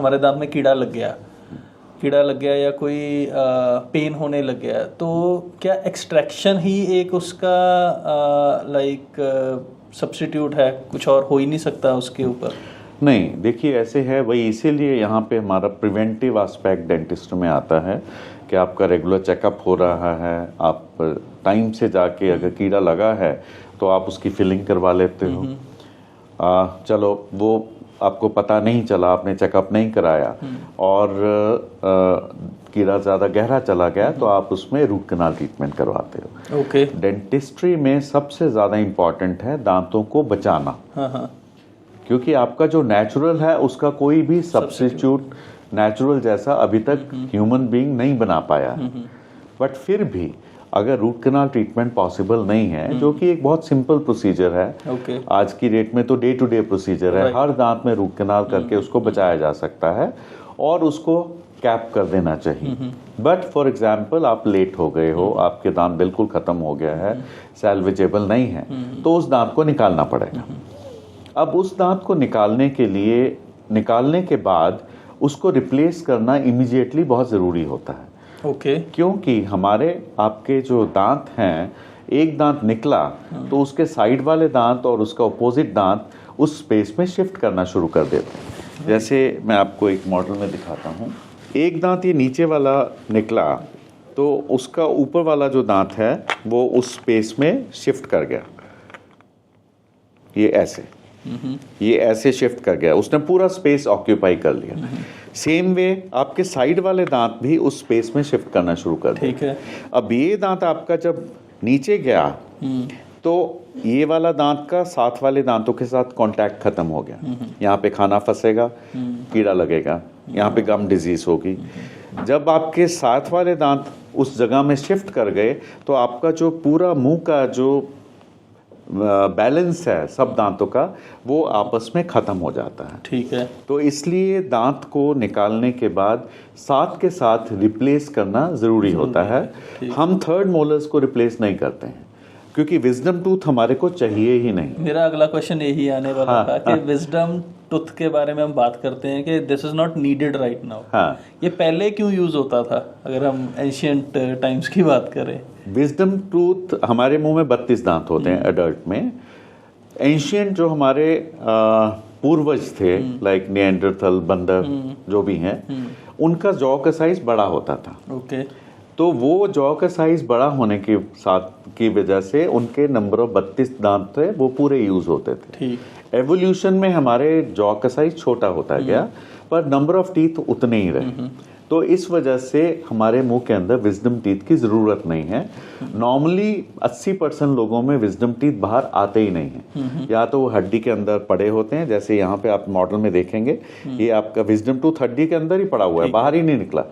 हमारे दांत में कीड़ा लग गया या कोई पेन होने लग गया, तो क्या एक्सट्रैक्शन ही एक उसका सब्स्टिट्यूट है, कुछ और हो ही नहीं सकता उसके ऊपर? नहीं, देखिए ऐसे है, वही इसीलिए यहाँ पे हमारा प्रिवेंटिव एस्पेक्ट डेंटिस्ट में आता है कि आपका रेगुलर चेकअप हो रहा है, आप टाइम से जाके अगर कीड़ा लगा है तो आप उसकी फिलिंग करवा लेते हो। चलो वो आपको पता नहीं चला, आपने चेकअप नहीं कराया और कीड़ा ज़्यादा गहरा चला गया तो आप उसमें रूट कैनाल ट्रीटमेंट करवाते हो। ओके। डेंटिस्ट्री में सबसे ज़्यादा इम्पॉर्टेंट है दांतों को बचाना। क्योंकि आपका जो नेचुरल है उसका कोई भी सब्स्टिट्यूट नेचुरल जैसा अभी तक ह्यूमन बीइंग नहीं बना पाया है। बट फिर भी अगर रूट कैनाल ट्रीटमेंट पॉसिबल नहीं है, जो कि एक बहुत सिंपल प्रोसीजर है, आज की डेट में तो डे टू डे प्रोसीजर है, हर दांत में रूट कैनाल करके उसको बचाया जा सकता है और उसको कैप कर देना चाहिए। बट फॉर एग्जाम्पल आप लेट हो गए हो, आपके दांत बिल्कुल खत्म हो गया है, सैल्वेजेबल नहीं है, तो उस दांत को निकालना पड़ेगा। अब उस दांत को निकालने के बाद उसको रिप्लेस करना इमीडिएटली बहुत ज़रूरी होता है। क्योंकि हमारे आपके जो दांत हैं, एक दांत निकला तो उसके साइड वाले दांत और उसका अपोजिट दांत उस स्पेस में शिफ्ट करना शुरू कर देते हैं। जैसे मैं आपको एक मॉडल में दिखाता हूँ, एक दांत ये नीचे वाला निकला तो उसका ऊपर वाला जो दांत है वो उस स्पेस में शिफ्ट कर गया, ये ऐसे शिफ्ट कर गया, उसने पूरा स्पेस ऑक्यूपाई कर लिया। सेम वे आपके साइड वाले दांत भी उस स्पेस में शिफ्ट करना शुरू कर दिया। ठीक है। अब ये दांत आपका जब नीचे गया तो ये वाला दांत का साथ वाले दांतों के साथ कांटेक्ट खत्म हो गया, यहाँ पे खाना फंसेगा, कीड़ा लगेगा, यहाँ पे गम डिजीज होगी। जब आपके साथ वाले दांत उस जगह में शिफ्ट कर गए तो आपका जो पूरा मुंह का जो बैलेंस है सब दांतों का, वो आपस में ख़त्म हो जाता है। ठीक है। तो इसलिए दांत को निकालने के बाद साथ के साथ रिप्लेस करना ज़रूरी होता है। हम थर्ड मोलर्स को रिप्लेस नहीं करते हैं क्योंकि विजडम टूथ हमारे को चाहिए ही नहीं। मेरा अगला क्वेश्चन यही आने वाला था कि विजडम टूथ के बारे में हम बात करते हैं कि this is not needed right now. ये पहले क्यों यूज होता था अगर हम एंशियंट टाइम्स की बात करें? विजडम टूथ, हमारे मुंह में 32 दांत होते हैं एडल्ट में। एंशियंट जो हमारे पूर्वज थे, लाइक निएंडरथल, बंदर जो भी हैं, उनका जॉ का साइज बड़ा होता था। ओके। तो वो जॉ का साइज बड़ा होने के साथ की वजह से उनके नंबर ऑफ 32 दांत थे वो पूरे यूज होते थे। ठीक। एवोल्यूशन में हमारे जॉ का साइज छोटा होता गया पर नंबर ऑफ टीथ उतने ही रहे। तो इस वजह से हमारे मुंह के अंदर विजडम टीथ की ज़रूरत नहीं है। नॉर्मली 80% लोगों में विजडम टीथ बाहर आते ही नहीं हैं, या तो वो हड्डी के अंदर पड़े होते हैं, जैसे यहाँ पे आप मॉडल में देखेंगे ये आपका विजडम टूथ हड्डी के अंदर ही पड़ा हुआ है, बाहर ही नहीं निकला।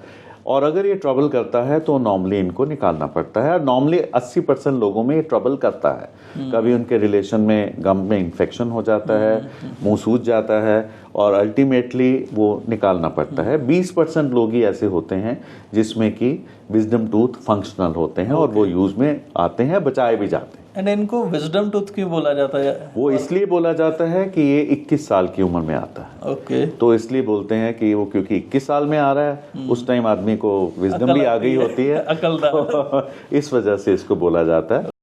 और अगर ये ट्रबल करता है तो नॉर्मली इनको निकालना पड़ता है। नॉर्मली 80% लोगों में ये ट्रबल करता है। कभी उनके रिलेशन में गम में इन्फेक्शन हो जाता है, मुंह सूज जाता है और अल्टीमेटली वो निकालना पड़ता है। 20% लोग ही ऐसे होते हैं जिसमें कि विजडम टूथ फंक्शनल होते हैं और वो यूज में आते हैं, बचाए भी जाते हैं। एंड इनको विजडम टूथ क्यों बोला जाता है? वो इसलिए बोला जाता है कि ये 21 साल की उम्र में आता है। ओके। तो इसलिए बोलते हैं कि वो क्योंकि 21 साल में आ रहा है, उस टाइम आदमी को विजडम भी आ गई होती है, अकल इस वजह से इसको बोला जाता है।